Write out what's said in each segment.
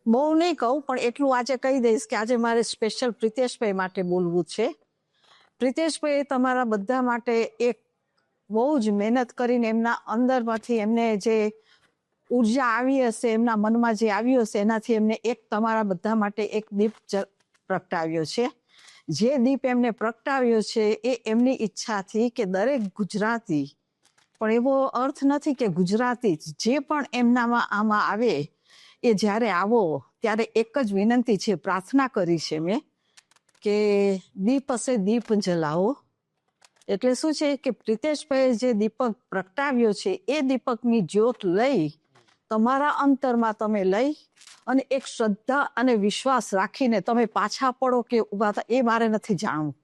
બહુ નહીં કહું, પણ એટલું આજે કહી દઈશ કે આજે મારે સ્પેશિયલ પ્રિતેશભાઈ માટે બોલવું છે. પ્રિતેશભાઈ તમારા બધા માટે એક બહુ જ મહેનત કરીને એમના અંદરમાંથી એમને જે ઉર્જા આવી હશે, એમના મનમાં જે આવ્યું હશે, એનાથી એમને એક તમારા બધા માટે એક દીપ પ્રગટાવ્યો છે. જે દીપ એમને પ્રગટાવ્યો છે એ એમની ઈચ્છાથી કે દરેક ગુજરાતી, પણ એવો અર્થ નથી કે ગુજરાતી જે પણ એમનામાં આમાં આવે એ જ્યારે આવો ત્યારે એક જ વિનંતી છે, પ્રાર્થના કરી છે મેં કે દીપ હશે દીપ જલાવો. એટલે શું છે કે પ્રિતેશભાઈ જે દીપક પ્રગટાવ્યો છે એ દીપકની જ્યોત લઈ તમારા અંતરમાં તમે લઈ અને એક શ્રદ્ધા અને વિશ્વાસ રાખીને તમે પાછા પડો કે ઉભા એ મારે નથી જાણવું,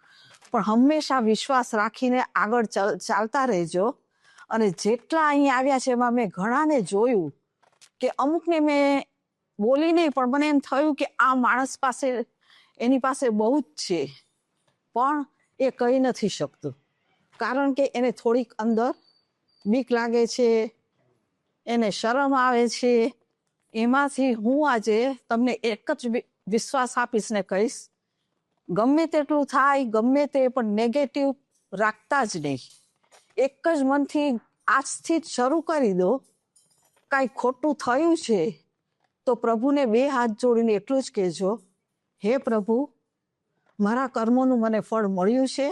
પણ હંમેશા વિશ્વાસ રાખીને આગળ ચાલતા રહેજો. અને જેટલા અહીં આવ્યા છે એમાં મેં ઘણાને જોયું કે અમુકને મેં બોલી નહીં, પણ મને એમ થયું કે આ માણસ પાસે એની પાસે બહુ જ છે, પણ એ કહી નથી શકતું કારણ કે એને થોડીક અંદર બીક લાગે છે, એને શરમ આવે છે. એમાંથી હું આજે તમને એક જ વિશ્વાસ આપીશ ને કહીશ, ગમે તેટલું થાય ગમે તે, પણ નેગેટિવ રાખતા જ નહીં. એક જ મનથી આજથી જ શરૂ કરી દો. કાંઈ ખોટું થયું છે તો પ્રભુને બે હાથ જોડીને એટલું જ કહેજો, હે પ્રભુ, મારા કર્મોનું મને ફળ મળ્યું છે,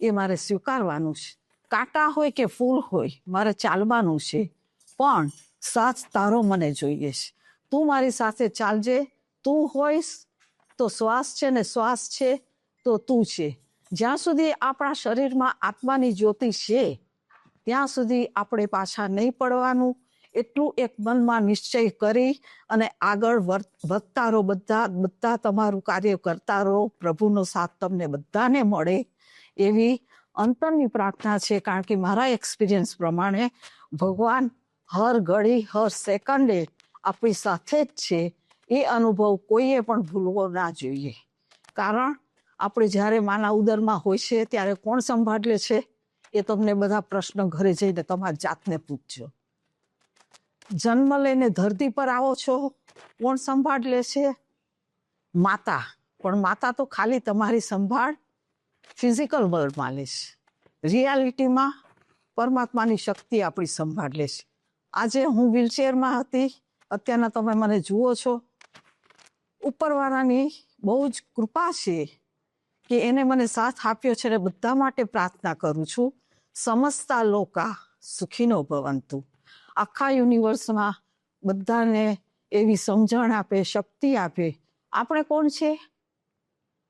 એ મારે સ્વીકારવાનું છે. કાંટા હોય કે ફૂલ હોય મારે ચાલવાનું છે, પણ સાથ તારો મને જોઈએ છે. તું મારી સાથે ચાલજે. તું હોઈશ તો શ્વાસ છે ને શ્વાસ છે તો તું છે. જ્યાં સુધી આપણા શરીરમાં આત્માની જ્યોતિ છે ત્યાં સુધી આપણે પાછા નહીં પડવાનું. એટલું એક મનમાં નિશ્ચય કરી અને આગળ વધતા રહો. બધા તમારું કાર્ય કરતા રહો. પ્રભુનો સાથ તમને બધાને મળે એવી અંતરની પ્રાર્થના છે. કારણ કે મારા એક્સપિરિયન્સ પ્રમાણે ભગવાન હર ઘડી હર સેકન્ડે આપણી સાથે જ છે. એ અનુભવ કોઈએ પણ ભૂલવો ના જોઈએ. કારણ આપણે જ્યારે માના ઉદરમાં હોય છે ત્યારે કોણ સંભાળે છે એ તમને બધા પ્રશ્ન ઘરે જઈને તમારી જાતને પૂછજો. જન્મ લઈને ધરતી પર આવો છો, કોણ સંભાળ લે છે? માતા. પણ માતા તો ખાલી તમારી સંભાળ ફિઝિકલ વર્લ્ડમાં લે છે. રિયાલિટીમાં પરમાત્માની શક્તિ આપણી સંભાળ લે છે. આજે હું વ્હીલચેરમાં હતી, અત્યારના તમે મને જુઓ છો. ઉપરવાળાની બહુ જ કૃપા છે કે એને મને સાથ આપ્યો છે. અને બધા માટે પ્રાર્થના કરું છું, સમસ્તા લોકા સુખીનો ભવંતુ. આખા યુનિવર્સમાં બધાને એવી સમજણ આપે, શક્તિ આપે. આપણે કોણ છે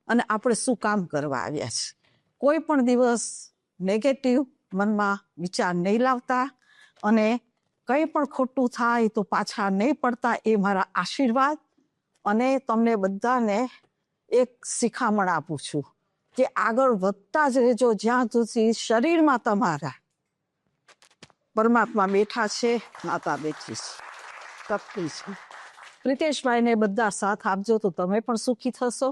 અને આપણે શું કામ કરવા આવ્યા છે. કોઈ પણ દિવસ નેગેટિવ મનમાં વિચાર નહીં લાવતા અને કંઈ પણ ખોટું થાય તો પાછા નહીં પડતા, એ મારા આશીર્વાદ. અને તમને બધાને એક શિખામણ આપું છું કે આગળ વધતા જ રહેજો જ્યાં સુધી શરીરમાં તમારા પરમાત્મા બેઠા છે, માતા બેઠી છે, શક્તિ છે. પ્રિતેશભાઈને બધા સાથ આપજો તો તમે પણ સુખી થશો.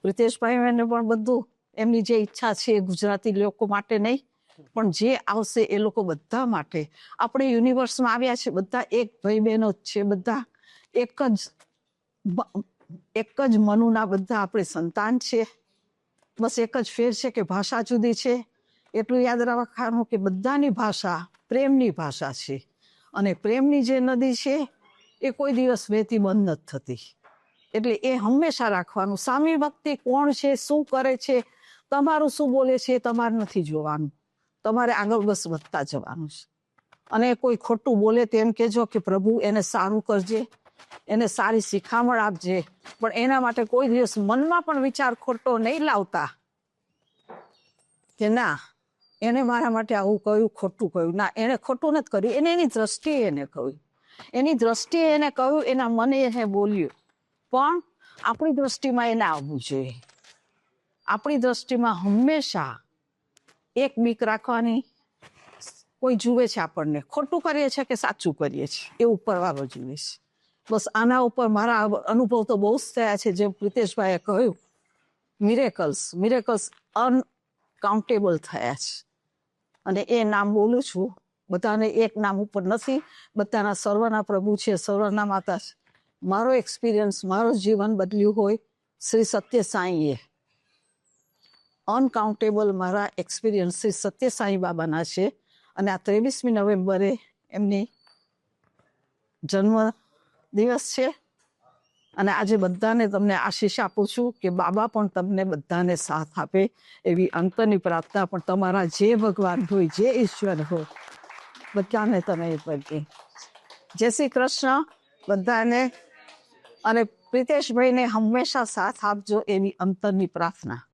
પ્રિતેશભાઈને પણ બધું એમની જે ઈચ્છા છે એ ગુજરાતી લોકો માટે નહીં, પણ જે આવશે એ લોકો બધા માટે. આપણે યુનિવર્સમાં આવ્યા છે બધા એક ભાઈ બહેનો જ છે, બધા એક જ મનુના બધા આપણે સંતાન છે. બસ એક જ ફેર છે કે ભાષા જુદી છે. એટલું યાદ રાખવાનું કે બધાની ભાષા પ્રેમની ભાષા છે. અને પ્રેમની જે નદી છે એ કોઈ દિવસ વહેતી બંધ નથી થતી. એટલે એ હંમેશા રાખવાનું. સામે વ્યક્તિ કોણ છે, શું કરે છે, તમારું શું બોલે છે એ તમારે નથી જોવાનું. તમારે આગળ બસ વધતા જવાનું છે. અને કોઈ ખોટું બોલે તો એમ કહેજો કે પ્રભુ એને સારું કરજે, એને સારી શિખામણ આપજે. પણ એના માટે કોઈ દિવસ મનમાં પણ વિચાર ખોટો નહીં લાવતા કે ના એને મારા માટે આવું કહ્યું, ખોટું કહ્યું. ના, એને ખોટું નથી કર્યું, એને એની દ્રષ્ટિએ એને કહ્યું. એની દ્રષ્ટિએ એને કહ્યું, એના મને એને બોલ્યું. પણ આપણી દ્રષ્ટિમાં એને આવવું જોઈએ. આપણી દ્રષ્ટિમાં હંમેશા એક બીક રાખવાની. કોઈ જુએ છે આપણને ખોટું કરીએ છીએ કે સાચું કરીએ છીએ એ ઉપરવાળો જુએ છે. બસ આના ઉપર મારા અનુભવ તો બહુ જ થયા છે. જેમ પ્રિતેશભાઈએ કહ્યું, મિરેકલ્સ અનકાઉન્ટેબલ થયા છે. અને એ નામ બોલું છું. બધાને એક નામ ઉપર નથી, બધાના સર્વના પ્રભુ છે, સર્વના માતા છે. મારો એક્સપિરિયન્સ, મારું જીવન બદલ્યું હોય શ્રી સત્ય સાંઈએ. અનકાઉન્ટેબલ મારા એક્સપિરિયન્સ શ્રી સત્ય સાંઈ બાબાના છે. અને આ 23મી નવેમ્બરે એમની જન્મ દિવસ છે. અને આજે બધાને તમને આશીષ આપું છું કે બાબા પણ તમને બધાને સાથ આપે એવી અંતરની પ્રાર્થના. પણ તમારા જે ભગવાન હોય, જે ઈશ્વર હોય, બધાને તમે એ કરજો. જય શ્રી કૃષ્ણ બધાને. અને પ્રિતેશભાઈને હંમેશા સાથ આપજો એવી અંતરની પ્રાર્થના.